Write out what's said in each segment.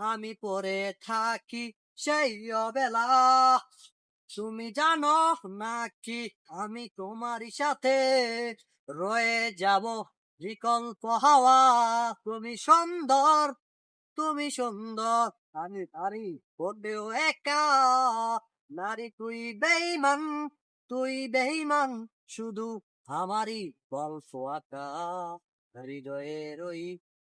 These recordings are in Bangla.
আমি পড়ে থাকি সেই অবেলা, তুমি জানো নাকি আমি তোমারই সাথে রয়ে যাব বিকল্প হাওয়া। তুমি সুন্দর, তুমি সুন্দর, আমি নারী বললেও একা। নারী তুই বেইমান, তুই বেইমান, শুধু আমারই গল্প আঁকা। হৃদয়ের ওই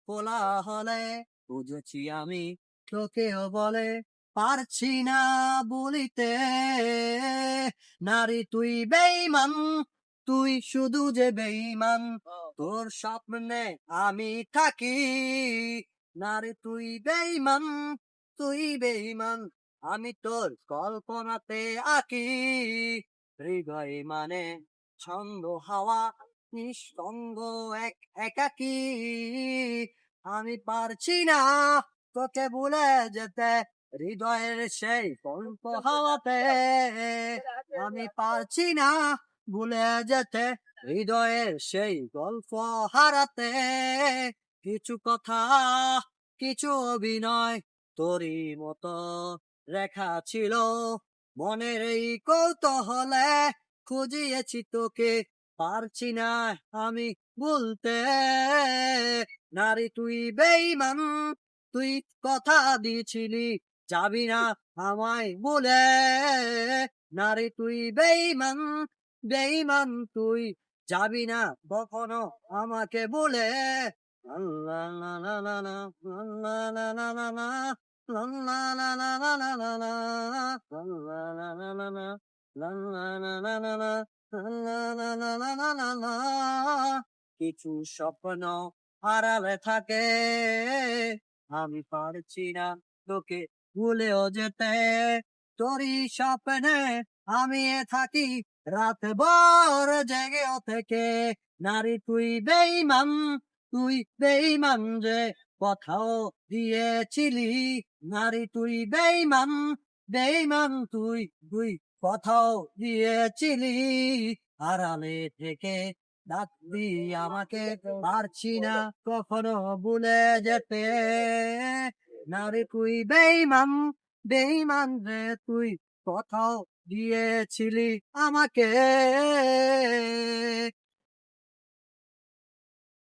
কোলাহলে বুঝেছি আমি, তোকেও বলে পারছি না বলিতে। নারী তুই বেইমান, তুই শুধু যে বেইমান, তোর স্বপ্নে আমি থাকি। নারে তুই বেইমান, তুই বেইমান, আমি তোর কল্পনাতে আঁকি। হৃদয় মানে ছন্দ হাওয়া, নিঃসঙ্গ এক একাকী। আমি পারছি না তোকে ভুলে যেতে, হৃদয়ের সেই কল্প হাওয়াতে। আমি পারছি না ভুলে যেতে, হৃদয়ের সেই গল্প হারাতে। কিছু কথা, কিছু অভিনয় তোরই মতো রেখা ছিল মনের এই কৌতূহলে। খুঁজিয়েছি তোকে, পারছি না আমি বলতে। নারী তুই বেইমান, তুই কথা দিয়েছিলি যাবি না আমায় বলে। নারী তুই বেইমান, বেইমান তুই যাবি না কখনো আমাকে বলে। লা লা লা লা লা, লা লা লা লা লা, লা লা লা লা লা লা লা লা, লা লা লা লা লা, লা লা লা লা লা লা, লা লা লা লা লা লা লা। কিছু স্বপ্ন হারালে থাকে, আমি পারছি না তোকে ভুলেও যেতে। তোরই স্বপ্নে আমি থাকি রাত ভর জেগেও থেকে। নারী তুই বেইমান, তুই বেইমান যে কথাও দিয়েছিলি। নারী তুই বেইমান, বেইমান তুই, তুই কথাও দিয়েছিলি। আড়ালে থেকে ডাকবি আমাকে, পারছি না কখনো ভুলে যেতে। নারী তুই বেইমান, বেইমান রে তুই কথাও দিয়েছিলি আমাকে।